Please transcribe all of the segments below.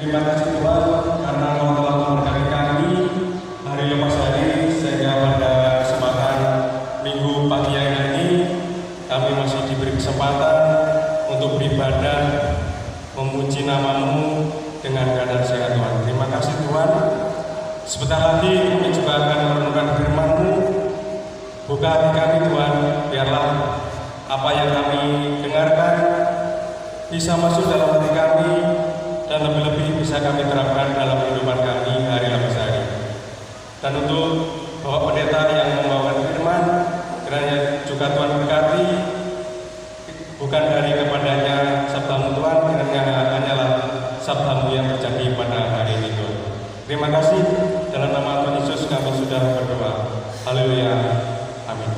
Terima kasih Tuhan karena Engkau telah memberkati kami hari lepas hari, sehingga pada kesempatan minggu pagi yang ini kami masih diberi kesempatan untuk beribadah, memuji nama-Mu dengan keadaan sehat Tuhan. Terima kasih Tuhan. Sebentar lagi kami juga akan merenungkan firman-Mu. Buka hati kami Tuhan, biarlah apa yang kami dengarkan bisa masuk dalam hati kami dan lebih-lebih bisa kami terapkan dalam kehidupan kami hari lepas hari. Dan untuk Bapak Pendeta yang membawakan firman, kiranya juga Tuhan berkati, bukan dari kepadanya sabda-Mu Tuhan, kiranya hanyalah sabda-Mu yang terjadi pada hari ini Tuhan. Terima kasih, dalam nama Tuhan Yesus kami sudah berdoa. Haleluya, amin.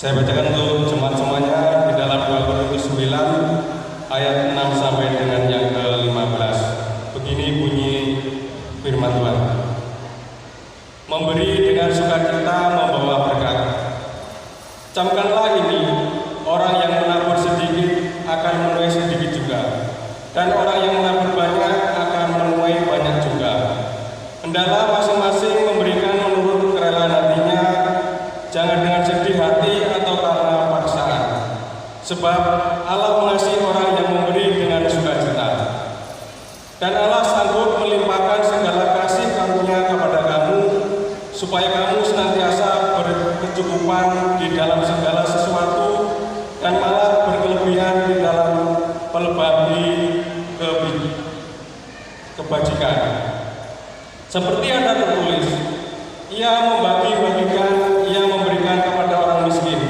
Saya bacakan untuk jemaat semuanya di dalam 2 Korintus 9 ayat 6 sampai dengan yang ke-15. Begini bunyi firman Tuhan. Memberi dengan sukacita membawa berkat. Camkanlah ini, orang yang menabur sedikit akan menuai sedikit juga, dan orang yang menabur banyak akan menuai banyak juga. Hendaklah masing-masing memberikan menurut kerelaan hatinya, jangan dengan sedih hati atau karena paksaan. Sebab Allah mengasihi orang yang memberi dengan sukacita. Dan Allah sanggup melimpahkan segala kasih karunia kepada kamu, supaya kamu senantiasa berkecukupan di dalam segala sesuatu, dan malah berkelebihan di dalam pelbagai kebajikan. Seperti ada tertulis, Ia membagi-bagikan, Ia memberikan kepada orang miskin,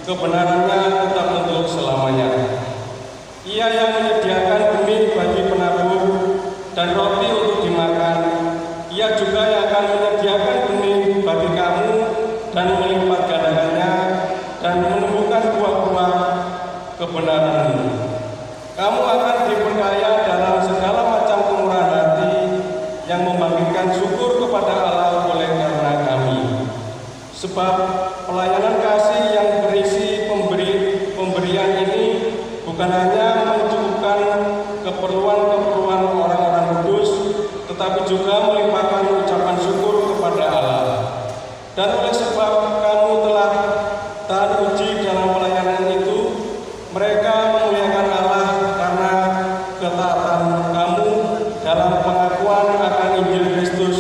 kebenarannya tetap untuk selamanya. Ia yang menyediakan benih bagi penabur dan roti untuk dimakan. Ia juga yang akan menyediakan benih bagi kamu dan melipat gandakannya dan menumbuhkan buah-buah kebenaranmu. Kamu akan diperkaya dalam segala macam kemurahan hati yang membangkitkan syukur kepada Allah oleh karena kami. Sebab pelayanan kasih yang berisi pemberian ini bukan hanya mencukupkan keperluan-keperluan orang-orang kudus, tetapi juga melimpahkan ucapan syukur kepada Allah. Dan oleh sebab kamu telah tahan uji dalam pelayanan itu, mereka memuliakan Allah karena ketaatan kamu dalam pengakuan akan Injil Kristus,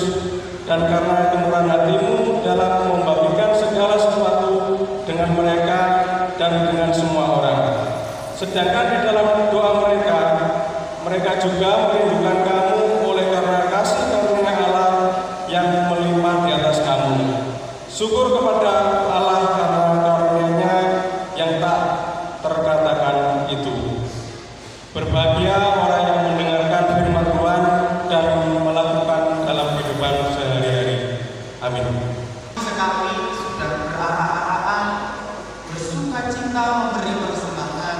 dan karena kemurahan hatimu dalam membagikan segala sesuatu dengan mereka dan dengan semua orang. Sedangkan di dalam doa mereka, mereka juga merindukan kamu oleh karena kasih karunia Allah yang melimpah di atas kamu. Syukur kepada Allah karena karunia-Nya yang tak terkatakan itu. Berbahagia orang yang mendengarkan firman Tuhan dan melakukan dalam kehidupan sehari-hari. Amin. Sekali sudah berarah-arahan, bersuka-cita memberi persembahan.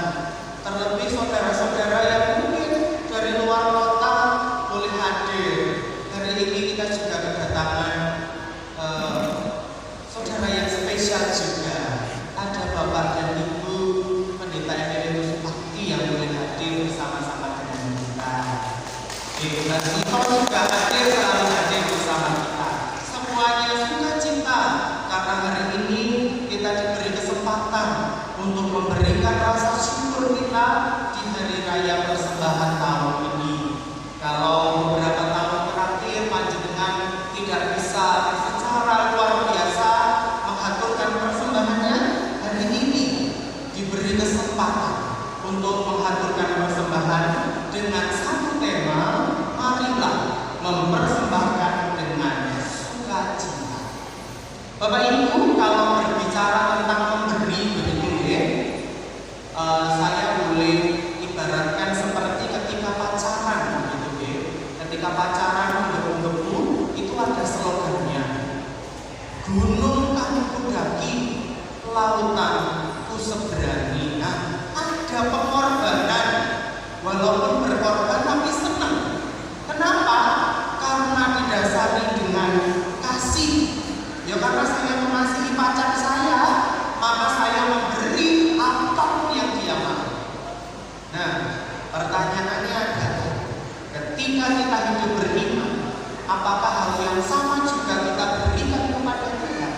Terlebih saudara-saudara yang mungkin dari luar kota boleh hadir. Hari ini kita juga kedatangan saudara yang spesial juga. Ada Bapak dan Ibu Pendeta Emilius Bakti yang boleh hadir bersama-sama dengan kita. Ibu Sito juga hadir, selalu hadir bersama kita. Semuanya sukacita karena hari ini kita diberi kesempatan untuk memberikan rasa syukur kita di hari raya persembahan tahun ini. Kalau beberapa tahun terakhir panjenengan tidak bisa secara luar biasa mengaturkan persembahannya, hari ini diberi kesempatan untuk mengaturkan persembahan dengan satu tema, marilah mempersembahkan dengan sukacita. Bapak Ibu, kalau berbicara tentang memberi begitu ya, saya boleh ibaratkan seperti ketika pacaran gitu ya. Ketika pacaran menggebu-gebu itu ada slogannya. Gunung kan ku daki, lautan ku seberangi. Nah, ada pengorbanan. Walaupun berkorban tapi senang. Kenapa? Karena didasari dengan kasih. Ya karena saya mengasihi pacar saya, maka saya memberi apapun yang dia mau. Nah, ketika kita hidup beriman, apakah hal yang sama juga kita berikan kepada Tuhan?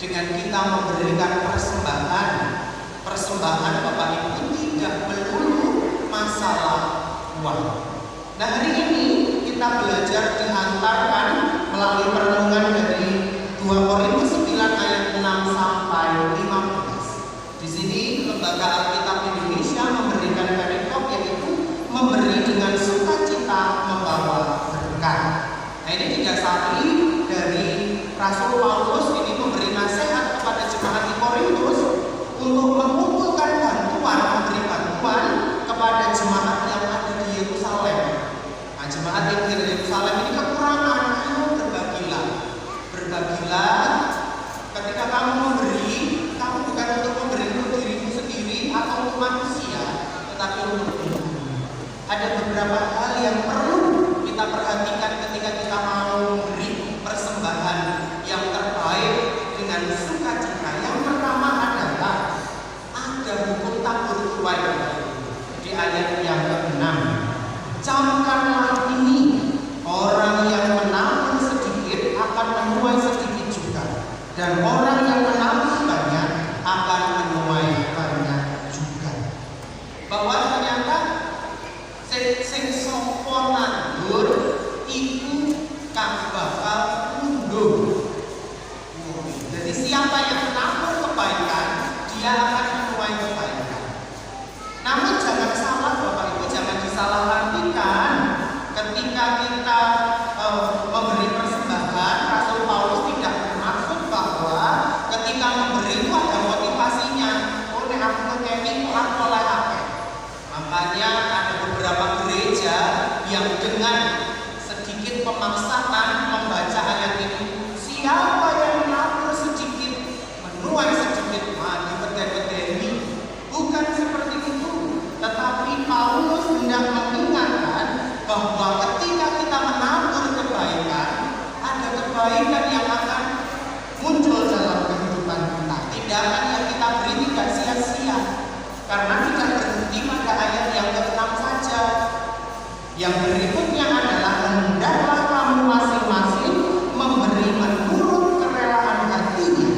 Dengan kita memberikan persembahan. Persembahan Bapak Ibu tidak melulu masalah uang. Nah, hari ini kita belajar dihantarkan melalui perenungan dari 2 Korintus 9 ayat 6 sampai 15. Di sini Lembaga Alkitab Indonesia memberikan perikop yaitu memberi dengan sukacita membawa berkah. Nah, ini didasari dari Rasul Paulus ini memberi nasihat kepada jemaat di Korintus untuk mengumpulkan bantuan, memberi bantuan kepada jemaat yang ada di Yerusalem. Nah, jemaat yang di Yerusalem ini kekurangan, berbagilah. Berbagilah. Ketika kamu memberi, kamu bukan untuk memberi untuk dirimu sendiri atau untuk manusia, tetapi untuk Tuhan. Ada beberapa hal yang perlu kita perhatikan ketika kita mau memberi persembahan yang terbaik dengan sukacita. Yang pertama adalah ada hukum tabur tuai di ayat yang ke-6. Camkanlah ini, orang yang menabur sedikit akan menuai sedikit juga, dan orang yang menabur banyak akan menuai banyak juga. Bahwa ternyata sing sapa nandur iku kang bakal unduh. Jadi siapa yang menabur kebaikan, dia akan menuai kebaikan. Namun jangan salah Bapak Ibu, jangan disalahartikan ketika kita memberi persembahan. Rasul Paulus tidak bermaksud bahwa ketika memberi itu ada motivasinya. Oh, nek aku ngekeni kok oleh akeh. Makanya ada beberapa gereja yang dengan sedikit pemaksaan membaca ayat ini, siapa yang menabur sedikit menuai sedikit, mati berdebet-debet. Bukan seperti itu, tetapi Paulus hendak mengingatkan bahwa ketika kita menabur kebaikan, ada kebaikan yang akan muncul dalam kehidupan kita. Tindakan yang kita beri tidak sia-sia, karena tidak berhenti pada ayat yang ke-6 saja. Yang berikutnya adalah hendaklah kamu masing-masing memberi menurut kerelaan hatinya,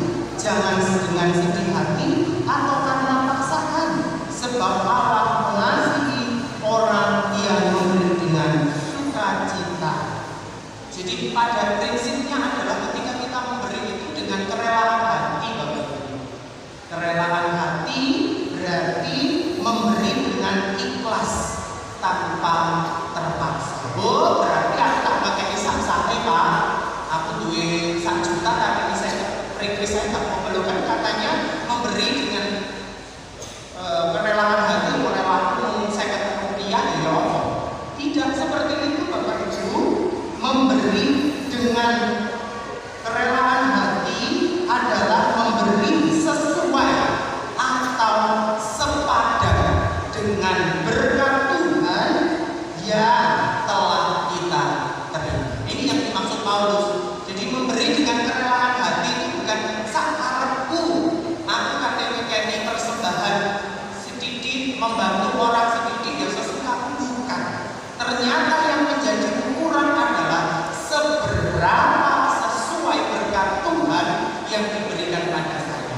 jangan dengan sedih hati atau karena paksaan, sebab Allah mengasihi orang yang memberi dengan sukacita. Jadi pada prinsipnya adalah ketika kita memberi itu dengan kerelaan hati, Bapak Ibu. Kerelaan hati berarti memberi dengan ikhlas tanpa terpaksa. Oh, berarti aku tak pakai sak-sake, Pak. Aku duwe 1 juta tapi saya request saya tak mau melukan, katanya memberi dengan kerelaan hati, kerelaan saya rupiah ya. Tidak seperti itu Bapak Ibu. Memberi dengan kerelaan hati adalah memberi sesuai atau sepadan dengan berkat Tuhan yang telah kita terima. Ini yang dimaksud Paulus. Jadi memberi dengan kerelaan hati itu bukan sakarepku. Aku kadang ngekeni persembahan sedikit, membantu orang sedikit ya sesukaku, bukan. Ternyata yang menjadi ukuran adalah seberapa sesuai berkat Tuhan yang diberikan pada saya.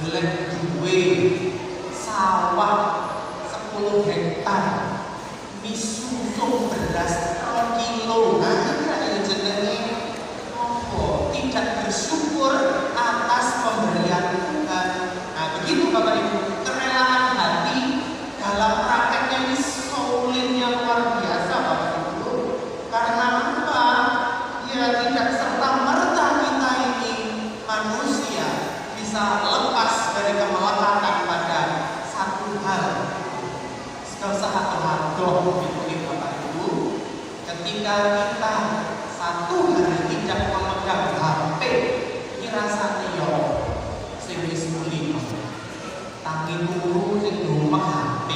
Delek duwe sawah 10 hektar, misusung beras 2 kilo. Nah, ini jenenge apa? Tidak bersyukur atas pemberian Tuhan. Nah, begitu Bapak Ibu, kerelaan hati dalam prakteknya ini sulitnya luar biasa Bapak Ibu. Karena apa? Ya tidak serta-merta kita ini manusia bisa lepas dari kemelekatan pada satu hal. Satu hal itu Bapak Ibu, ketika kita satu hari tidak memegang HP, ini rasanya ya sing wis muli tangi turu sing rumah HP.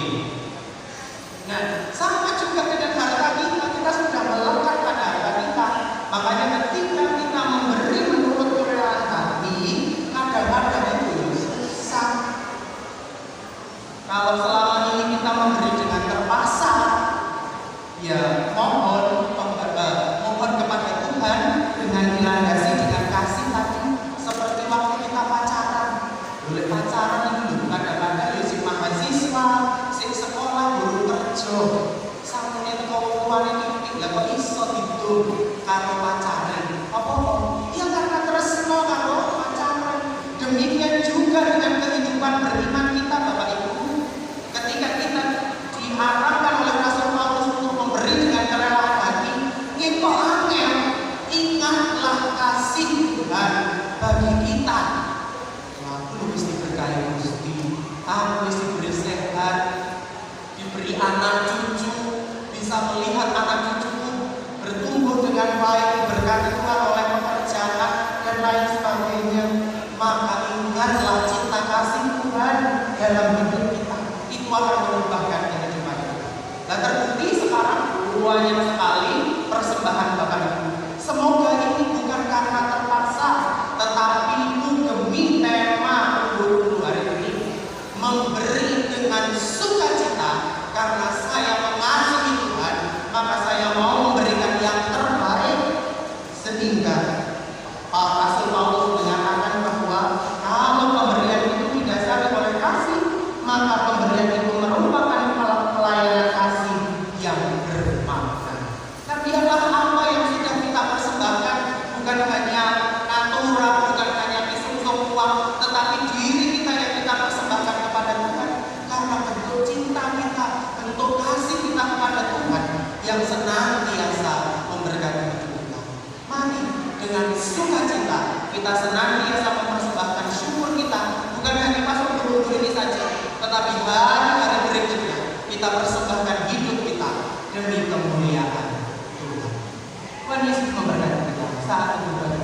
Nah, sama juga dengan harta kita sudah melekat pada harta kita. Makanya ketika kita memberi menurut kerelaan hati, kadang-kadang itu susah. Kalau selama ini kita memberi dengan terpaksa, karo pacaran. Apa? Ya karena tresno karo pacaran. Demikian juga dengan kehidupan beriman kita, Bapak Ibu. Ketika kita diarahkan oleh Rasul Paulus untuk memberi dengan kerelaan hati, itu angel. Ingatlah kasih Tuhan bagi kita. Aku mesti berkaya Gusti, aku mesti bersehat, diberi anak cucu, bisa melihat anak cucuku bertumbuh dengan baik, diberkati Tuhan oleh pekerjaan dan lain sebagainya. Maka ingatlah cinta kasih Tuhan dalam hidup kita. Itu akan merubahkan kehidupan kita. Dan terbukti sekarang banyak sekali persembahan Bapak Ibu. Semoga ini bukan karena terpaksa, tetapi itu demi tema 20 hari ini, memberi dengan sukacita. Karena saya mengasihi Tuhan, maka saya mau memberikan yang terbaik. Sehingga Pak Rasul Paulus menyatakan bahwa kalau pemberian itu didasari oleh kasih, maka pemberian itu merupakan pelayanan kasih yang bermakna. Nah, biarlah apa yang sudah kita persembahkan bukan hanya natura, bukan hanya isung-isung uang, tetapi diri kita yang kita persembahkan kepada Tuhan. Karena bentuk cinta kita, bentuk kasih kita kepada Tuhan yang senantiasa memberkati hidup kita. Mari dengan sukacita kita senantiasa mempersembahkan syukur kita, bukan hanya pas waktu ini saja, tetapi hari-hari berikutnya kita persembahkan hidup kita demi kemuliaan Tuhan. Tuhan Yesus memberkati kita saat itu.